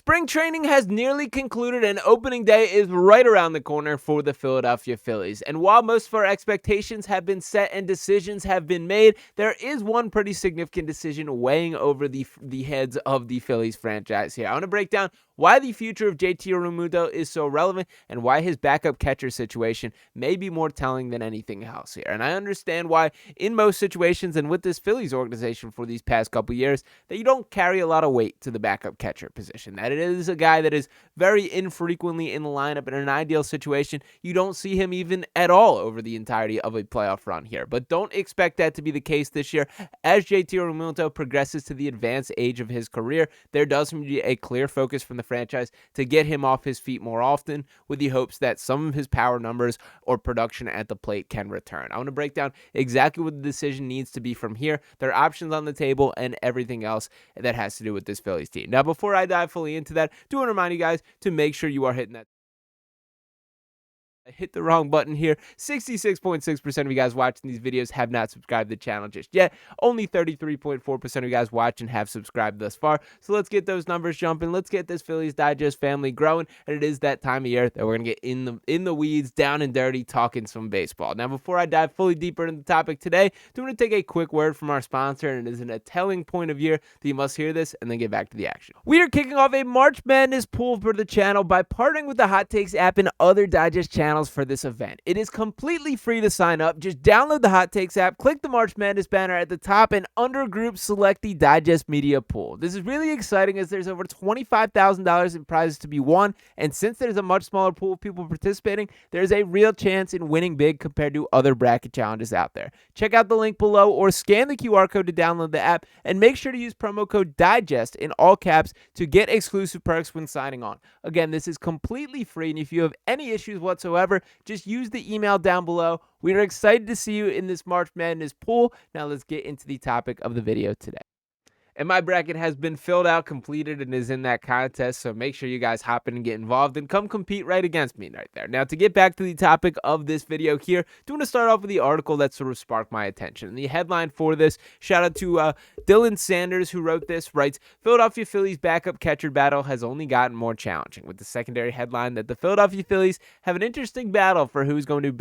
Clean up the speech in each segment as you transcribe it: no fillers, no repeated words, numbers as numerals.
Spring training has nearly concluded and opening day is right around the corner for the Philadelphia Phillies. And while most of our expectations have been set and decisions have been made, there is one pretty significant decision weighing over the heads of the Phillies franchise here. I want to break down why the future of JT Realmuto is so relevant and why his backup catcher situation may be more telling than anything else here. And I understand why in most situations and with this Phillies organization for these past couple years that you don't carry a lot of weight to the backup catcher position. That it is a guy that is very infrequently in the lineup. In an ideal situation, you don't see him even at all over the entirety of a playoff run here. But don't expect that to be the case this year. As JT Realmuto progresses to the advanced age of his career, there does seem to be a clear focus from the franchise to get him off his feet more often with the hopes that some of his power numbers or production at the plate can return. I want to break down exactly what the decision needs to be from here, their options on the table, and everything else that has to do with this Phillies team. Now, before I dive fully into that, I do want to remind you guys to make sure you are hitting that. I hit the wrong button here. 66.6% of you guys watching these videos have not subscribed to the channel just yet. Only 33.4% of you guys watching have subscribed thus far. So let's get those numbers jumping. Let's get this Phillies Digest family growing. And it is that time of year that we're going to get in the weeds, down and dirty, talking some baseball. Now, before I dive fully deeper into the topic today, I want to take a quick word from our sponsor. And it is a telling point of year that you must hear this and then get back to the action. We are kicking off a March Madness pool for the channel by partnering with the Hot Takes app and other Digest channels for this event. It is completely free to sign up. Just download the Hot Takes app, click the March Madness banner at the top, and under groups select the Digest Media Pool. This is really exciting as there's over $25,000 in prizes to be won, and since there's a much smaller pool of people participating, there's a real chance in winning big compared to other bracket challenges out there. Check out the link below or scan the QR code to download the app, and make sure to use promo code DIGEST in all caps to get exclusive perks when signing on. Again, this is completely free, and if you have any issues whatsoever, just use the email down below. We are excited to see you in this March Madness pool. Now let's get into the topic of the video today. And my bracket has been filled out, completed, and is in that contest, so make sure you guys hop in and get involved and come compete right against me right there. Now, to get back to the topic of this video here, I do want to start off with the article that sort of sparked my attention. And the headline for this, shout out to Dylan Sanders, who wrote this, writes, Philadelphia Phillies backup catcher battle has only gotten more challenging, with the secondary headline that the Philadelphia Phillies have an interesting battle for who is going to be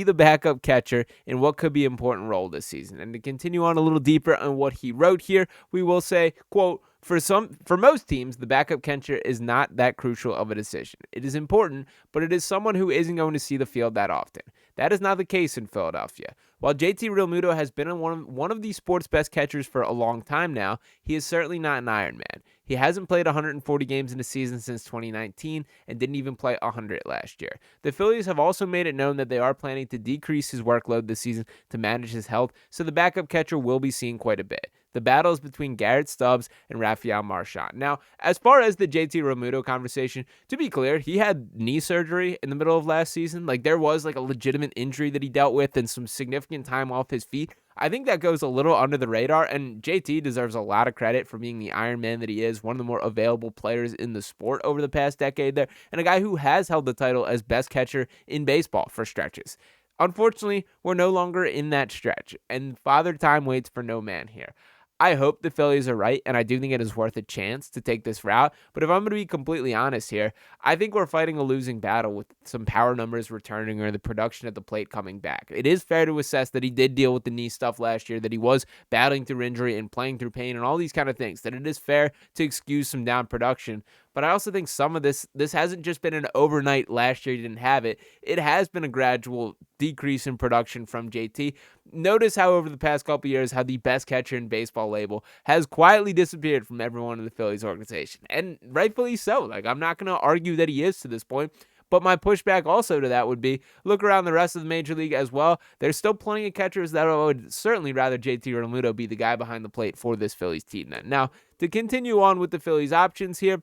the backup catcher in what could be an important role this season. And to continue on a little deeper on what he wrote here, we will say, quote, For most teams, the backup catcher is not that crucial of a decision. It is important, but it is someone who isn't going to see the field that often. That is not the case in Philadelphia. While JT Realmuto has been one of the sport's best catchers for a long time now, he is certainly not an Iron Man. He hasn't played 140 games in a season since 2019 and didn't even play 100 last year. The Phillies have also made it known that they are planning to decrease his workload this season to manage his health, so the backup catcher will be seen quite a bit. The battle is between Garrett Stubbs and Rafael Marchan. Now, as far as the JT Realmuto conversation, to be clear, he had knee surgery in the middle of last season. Like, there was like a legitimate injury that he dealt with and some significant time off his feet. I think that goes a little under the radar, and JT deserves a lot of credit for being the Iron Man that he is, one of the more available players in the sport over the past decade there, and a guy who has held the title as best catcher in baseball for stretches. Unfortunately, we're no longer in that stretch, and Father Time waits for no man here. I hope the Phillies are right, and I do think it is worth a chance to take this route. But if I'm going to be completely honest here, I think we're fighting a losing battle with some power numbers returning or the production at the plate coming back. It is fair to assess that he did deal with the knee stuff last year, that he was battling through injury and playing through pain and all these kind of things, that it is fair to excuse some down production. But I also think some of this hasn't just been an overnight last year he didn't have it. It has been a gradual decrease in production from JT. Notice how over the past couple years how the best catcher in baseball label has quietly disappeared from everyone in the Phillies organization. And rightfully so. Like, I'm not going to argue that he is to this point. But my pushback also to that would be, look around the rest of the Major League as well. There's still plenty of catchers that would certainly rather JT Realmuto be the guy behind the plate for this Phillies team then. Now, to continue on with the Phillies options here,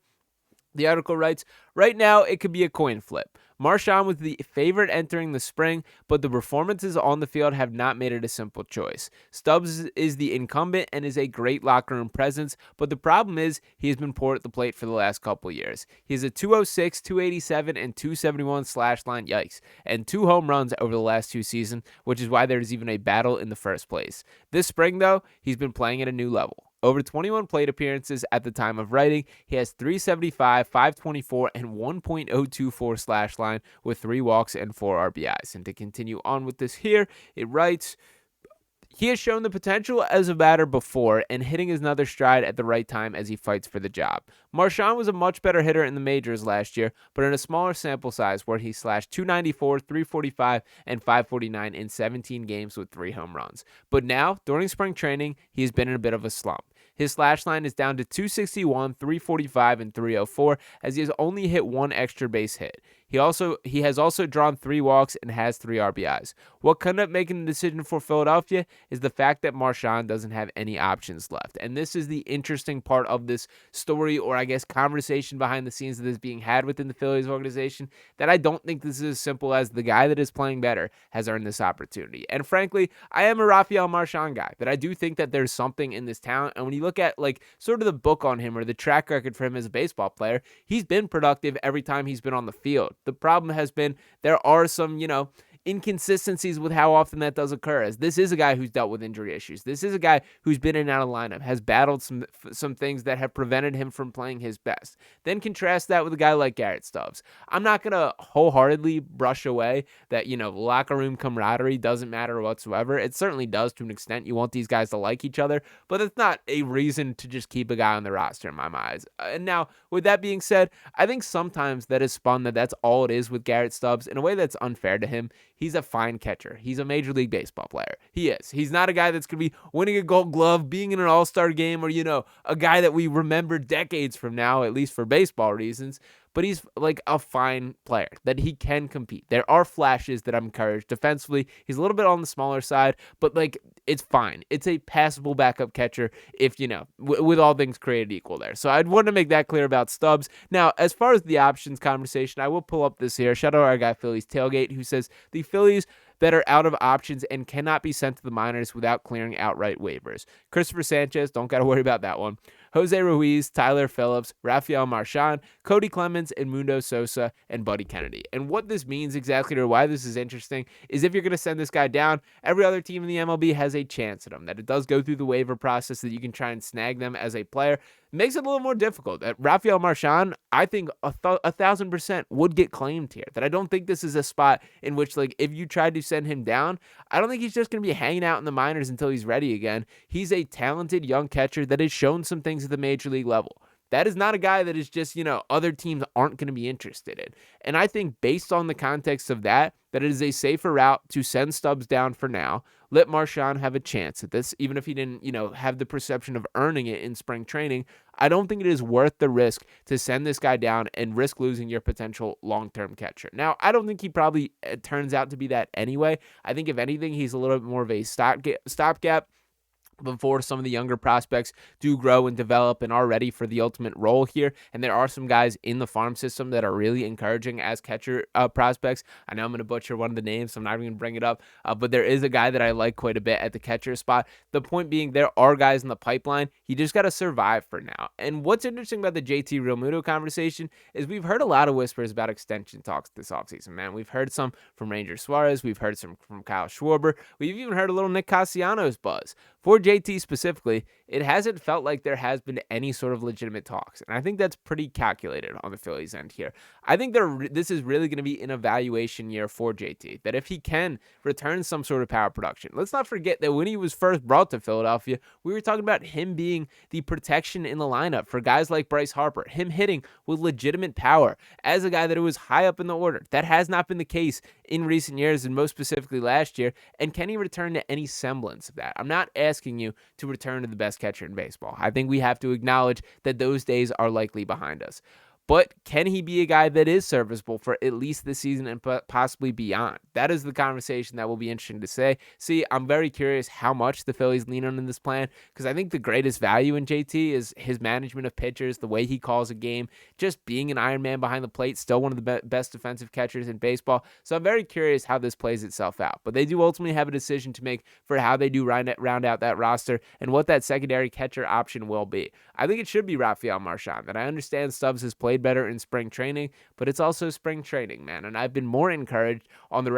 the article writes, right now it could be a coin flip. Marchan was the favorite entering the spring, but the performances on the field have not made it a simple choice. Stubbs is the incumbent and is a great locker room presence, but the problem is he has been poor at the plate for the last couple years. He has a 206, 287, and 271 slash line, yikes, and 2 home runs over the last 2 seasons, which is why there's even a battle in the first place. This spring, though, he's been playing at a new level. Over 21 plate appearances at the time of writing, he has 375, 524, and 1.024 slash line with 3 walks and 4 RBIs. And to continue on with this here, it writes, he has shown the potential as a batter before, and hitting is another stride at the right time as he fights for the job. Marchan was a much better hitter in the majors last year, but in a smaller sample size where he slashed 294, 345, and 549 in 17 games with 3 home runs. But now, during spring training, he has been in a bit of a slump. His slash line is down to 261, 345, and 304 as he has only hit 1 extra base hit. He has also drawn 3 walks and has 3 RBIs. What could end up making the decision for Philadelphia is the fact that Marchan doesn't have any options left. And this is the interesting part of this story, or I guess conversation behind the scenes that is being had within the Phillies organization, that I don't think this is as simple as the guy that is playing better has earned this opportunity. And frankly, I am a Rafael Marchan guy, that I do think that there's something in this talent. And when you look at like sort of the book on him or the track record for him as a baseball player, he's been productive every time he's been on the field. The problem has been there are some, inconsistencies with how often that does occur, as this is a guy who's dealt with injury issues. This is a guy who's been in and out of lineup, has battled some things that have prevented him from playing his best. Then contrast that with a guy like Garrett Stubbs. I'm not going to wholeheartedly brush away that, locker room camaraderie doesn't matter whatsoever. It certainly does to an extent. You want these guys to like each other, but it's not a reason to just keep a guy on the roster in my eyes. And now, with that being said, I think sometimes that is spun that that's all it is with Garrett Stubbs in a way that's unfair to him. He's a fine catcher. He's a Major League Baseball player. He is. He's not a guy that's going to be winning a Gold Glove, being in an All-Star game, or, a guy that we remember decades from now, at least for baseball reasons. But he's like a fine player, that he can compete. There are flashes that I'm encouraged. Defensively, he's a little bit on the smaller side, but it's fine. It's a passable backup catcher if, with all things created equal there. So I'd want to make that clear about Stubbs. Now, as far as the options conversation, I will pull up this here. Shout out our guy Phillies Tailgate, who says the Phillies that are out of options and cannot be sent to the minors without clearing outright waivers. Christopher Sanchez, don't got to worry about that one. Jose Ruiz, Tyler Phillips, Rafael Marchan, Cody Clemens, and Mundo Sosa, and Buddy Kennedy. And what this means exactly, or why this is interesting, is if you're going to send this guy down, every other team in the MLB has a chance at him, that it does go through the waiver process, that you can try and snag them as a player. It makes it a little more difficult. Rafael Marchan, I think 1,000% would get claimed here. That I don't think this is a spot in which, if you tried to send him down, I don't think he's just going to be hanging out in the minors until he's ready again. He's a talented young catcher that has shown some things at the major league level. That is not a guy that is just, other teams aren't going to be interested in. And I think based on the context of that it is a safer route to send Stubbs down for now. Let Marchan have a chance at this, even if he didn't, have the perception of earning it in spring training. I don't think it is worth the risk to send this guy down and risk losing your potential long-term catcher. Now, I don't think he probably turns out to be that anyway. I think if anything, he's a little bit more of a stopgap before some of the younger prospects do grow and develop and are ready for the ultimate role here. And there are some guys in the farm system that are really encouraging as catcher prospects. I know I'm going to butcher one of the names, so I'm not even going to bring it up, but there is a guy that I like quite a bit at the catcher spot. The point being, there are guys in the pipeline. He just got to survive for now. And what's interesting about the JT Realmuto conversation is we've heard a lot of whispers about extension talks this offseason, man. We've heard some from Ranger Suarez. We've heard some from Kyle Schwarber. We've even heard a little Nick Castellanos buzz. For JT specifically, it hasn't felt like there has been any sort of legitimate talks. And I think that's pretty calculated on the Phillies end here. I think this is really going to be an evaluation year for JT, that if he can return some sort of power production. Let's not forget that when he was first brought to Philadelphia, we were talking about him being the protection in the lineup for guys like Bryce Harper, him hitting with legitimate power as a guy that was high up in the order. That has not been the case in recent years, and most specifically last year. And can he return to any semblance of that? I'm not asking you to return to the best catcher in baseball. I think we have to acknowledge that those days are likely behind us. But can he be a guy that is serviceable for at least this season and possibly beyond? That is the conversation that will be interesting to see. I'm very curious how much the Phillies lean on in this plan, because I think the greatest value in JT is his management of pitchers, the way he calls a game, just being an Iron Man behind the plate, still one of the best defensive catchers in baseball. So I'm very curious how this plays itself out. But they do ultimately have a decision to make for how they do round out that roster and what that secondary catcher option will be. I think it should be Rafael Marchan. That I understand Stubbs has played played better in spring training, but it's also spring training, man. And I've been more encouraged on the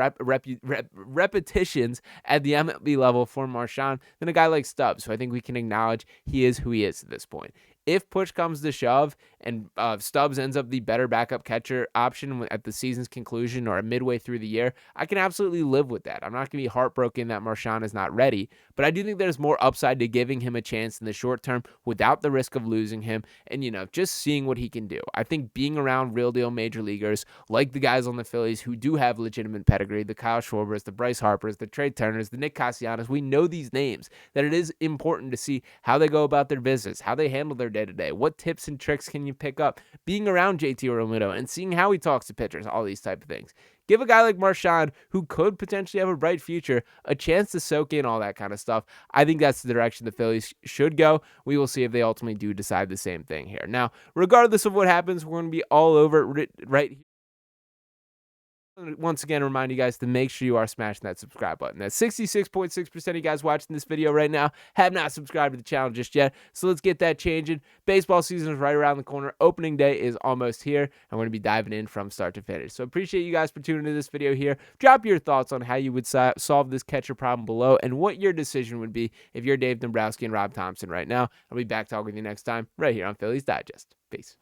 repetitions at the MLB level for Marchan than a guy like Stubbs. So I think we can acknowledge he is who he is at this point. If push comes to shove and Stubbs ends up the better backup catcher option at the season's conclusion or midway through the year, I can absolutely live with that. I'm not going to be heartbroken that Marchan is not ready, but I do think there's more upside to giving him a chance in the short term without the risk of losing him and, just seeing what he can do. I think being around real deal major leaguers like the guys on the Phillies who do have legitimate pedigree, the Kyle Schwarbers, the Bryce Harpers, the Trey Turners, the Nick Castellanos, we know these names, that it is important to see how they go about their business, how they handle their day-to-day, what tips and tricks can you pick up being around JT Realmuto and seeing how he talks to pitchers, all these type of things. Give a guy like Marchan, who could potentially have a bright future, a chance to soak in all that kind of stuff. I think that's the direction the Phillies should go. We will see if they ultimately do decide the same thing here. Now, regardless of what happens, we're going to be all over it right here. Once again, remind you guys to make sure you are smashing that subscribe button. That's 66.6% of you guys watching this video right now have not subscribed to the channel just yet, so let's get that changing. Baseball season is right around the corner. Opening day is almost here. I'm going to be diving in from start to finish. So appreciate you guys for tuning into this video here. Drop your thoughts on how you would solve this catcher problem below and what your decision would be if you're Dave Dombrowski and Rob Thomson right now. I'll be back talking with you next time right here on Phillies Digest. Peace.